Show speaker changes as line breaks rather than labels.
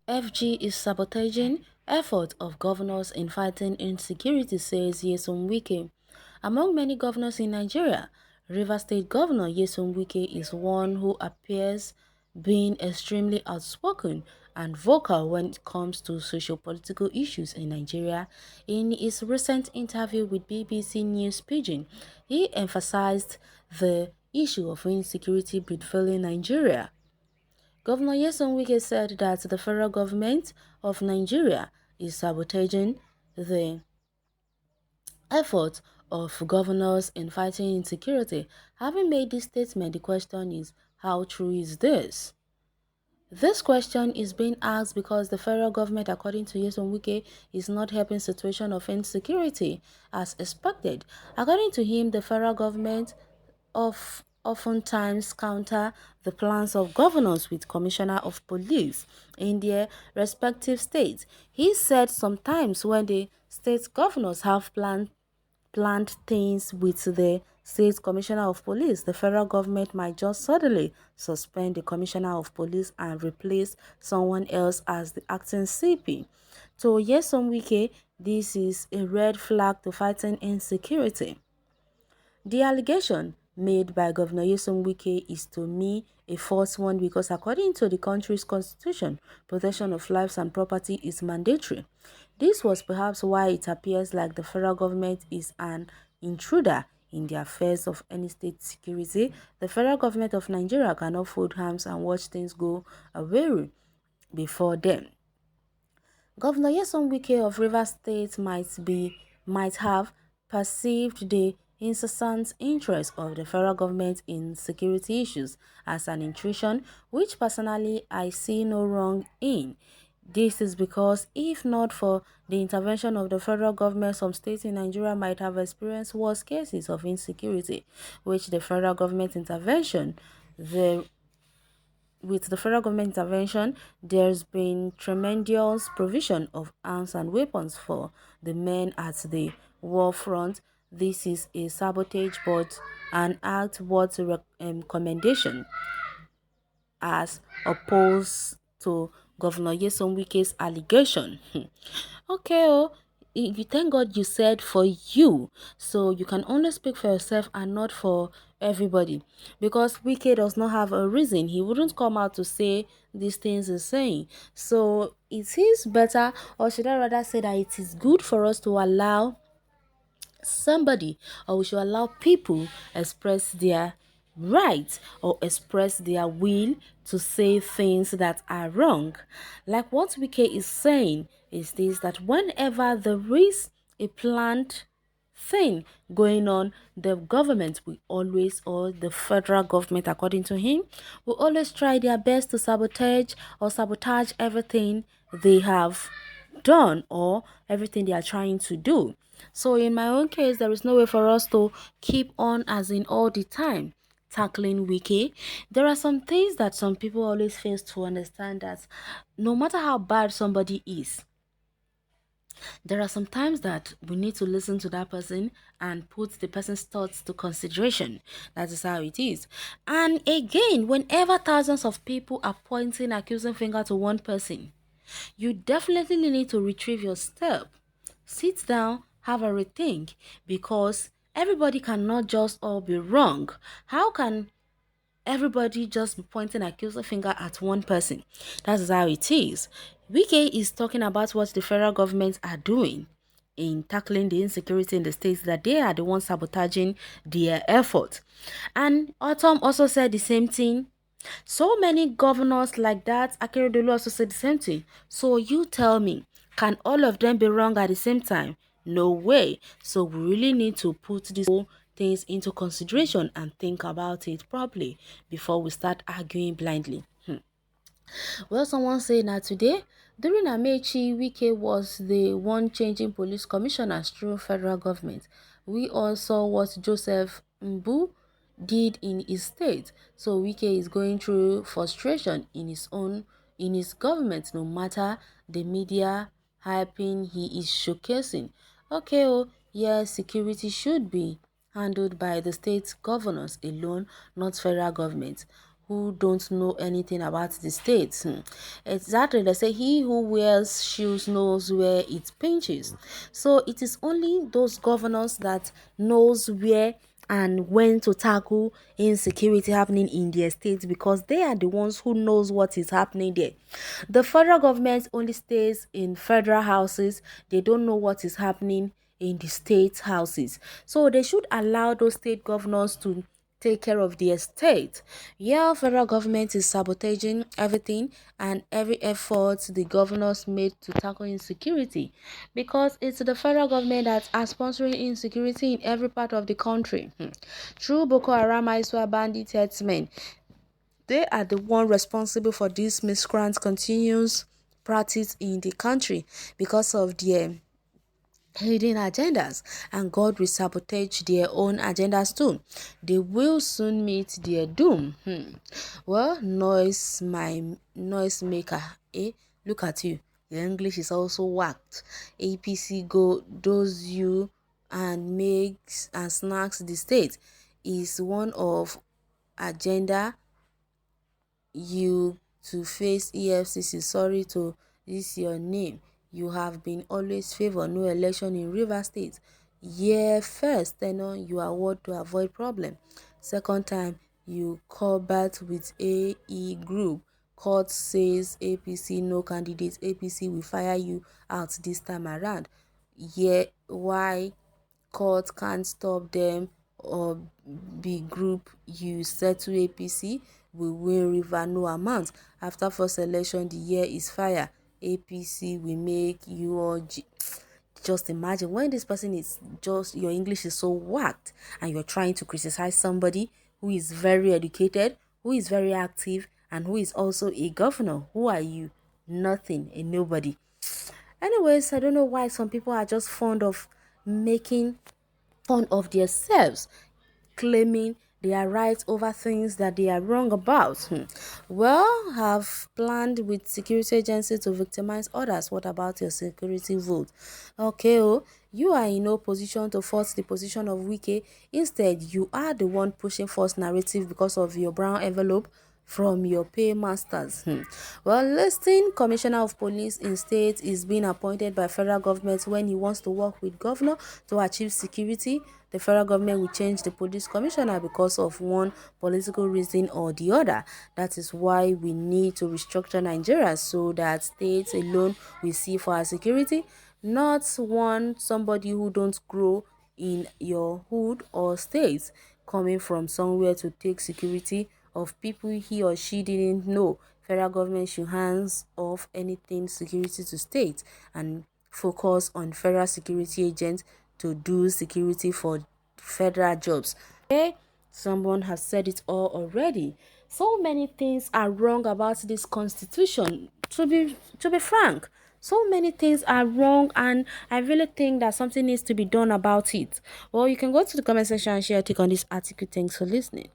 FG is sabotaging effort of governors in fighting insecurity, says NYSOME. Among many governors in Nigeria, Rivers State Governor NYSOME is one who appears being extremely outspoken and vocal when it comes to socio-political issues in Nigeria. In his recent interview with BBC News Pidgin, he emphasized the issue of insecurity befalling Nigeria. Governor NYSOME said that the federal government of Nigeria is sabotaging the effort of governors in fighting insecurity. Having made this statement, the question is, how true is this? This question is being asked because the federal government, according to NYSOME, is not helping situation of insecurity as expected. According to him, the federal government oftentimes counter the plans of governors with commissioner of police in their respective states. He said sometimes when the state governors have planned things with the state commissioner of police, the federal government might just suddenly suspend the commissioner of police and replace someone else as the acting CP. So NYSOME, this is a red flag to fighting insecurity. The allegation made by Governor NYSOME is to me a false one because according to the country's constitution, protection of lives and property is mandatory. This was perhaps why it appears like the federal government is an intruder in the affairs of any state security. The federal government of Nigeria cannot fold arms and watch things go awry before them. Governor NYSOME of Rivers State might have perceived the incessant interest of the federal government in security issues as an intrusion, which personally I see no wrong in. This is because if not for the intervention of the federal government, some states in Nigeria might have experienced worse cases of insecurity, with the federal government intervention, there's been tremendous provision of arms and weapons for the men at the war front. This is a sabotage but an act worth commendation as opposed to Governor NYSOME's allegation. Okay, you thank God you said for you, so you can only speak for yourself and not for everybody, because WIKE does not have a reason. He wouldn't come out to say these things he's saying. So it is better, or should I rather say that it is good for us to allow somebody, or we should allow people express their right or express their will to say things that are wrong. Like what WIKE is saying is this, that whenever there is a planned thing going on, the government will always, or the federal government according to him, will always try their best to sabotage everything they have done or everything they are trying to do. So in my own case, there is no way for us to keep on as in all the time tackling WIKE. There are some things that some people always fail to understand, that no matter how bad somebody is, there are some times that we need to listen to that person and put the person's thoughts to consideration. That is how it is. And again, whenever thousands of people are pointing accusing finger to one person, you definitely need to retrieve your step. Sit down, have a rethink, because everybody cannot just all be wrong. How can everybody just be pointing accusing finger at one person? That is how it is. WIKE is talking about what the federal government are doing in tackling the insecurity in the states, that they are the ones sabotaging their effort. And Autumn also said the same thing. So many governors like that. Akeredolu also said the same thing. So you tell me, can all of them be wrong at the same time? No way. So we really need to put these things into consideration and think about it properly before we start arguing blindly. Well, someone said that today, during Amechi, WIKE was the one changing police commissioners through federal government. We all saw what Joseph Mbu did in his state. So WIKE is going through frustration in his government, no matter the media hyping he is showcasing. Okay, yes, security should be handled by the state governors alone, not federal government, who don't know anything about the states. Exactly, they say he who wears shoes knows where it pinches. So it is only those governors that knows where and when to tackle insecurity happening in their states, because they are the ones who knows what is happening there. The federal government only stays in federal houses. They don't know what is happening in the state houses. So they should allow those state governors to take care of their state. Yeah, federal government is sabotaging everything and every effort the governors made to tackle insecurity, because it's the federal government that are sponsoring insecurity in every part of the country. Through Boko Haram, ISWA, bandit, herdsmen, they are the one responsible for this miscreant continuous practice in the country because of their hidden agendas, and God will sabotage their own agendas too. They will soon meet their doom. Well, noise maker, look at you. Your English is also whacked. APC go does you and makes and snacks the state is one of agenda you to face EFCC. Sorry to this your name. You have been always favor no election in River State. Yeah, first tenor you award to avoid problem. Second time you call back with AE group. Court says APC no candidate. APC will fire you out this time around. Yeah, why court can't stop them or be group you settle APC will win river no amount. After first election the year is fire. APC will make you all just imagine when this person is just your English is so whacked and you're trying to criticize somebody who is very educated, who is very active, and who is also a governor. Who are you? Nothing, a nobody. Anyways, I don't know why some people are just fond of making fun of themselves, claiming they are right over things that they are wrong about. Well, have planned with security agencies to victimize others. What about your security vote? Okay, you are in no position to force the position of WIKE. Instead, you are the one pushing false narrative because of your brown envelope from your paymasters. Well, listing commissioner of police in state is being appointed by federal government when he wants to work with governor to achieve security. The federal government will change the police commissioner because of one political reason or the other. That is why we need to restructure Nigeria so that states alone will see for our security, not somebody who don't grow in your hood or state coming from somewhere to take security of people he or she didn't know. Federal government should hands off anything security to state and focus on federal security agents to do security for federal jobs. Okay, someone has said it all already. So many things are wrong about this constitution. To be frank, so many things are wrong, and I really think that something needs to be done about it. Well, you can go to the comment section and share your take on this article. Thanks for listening.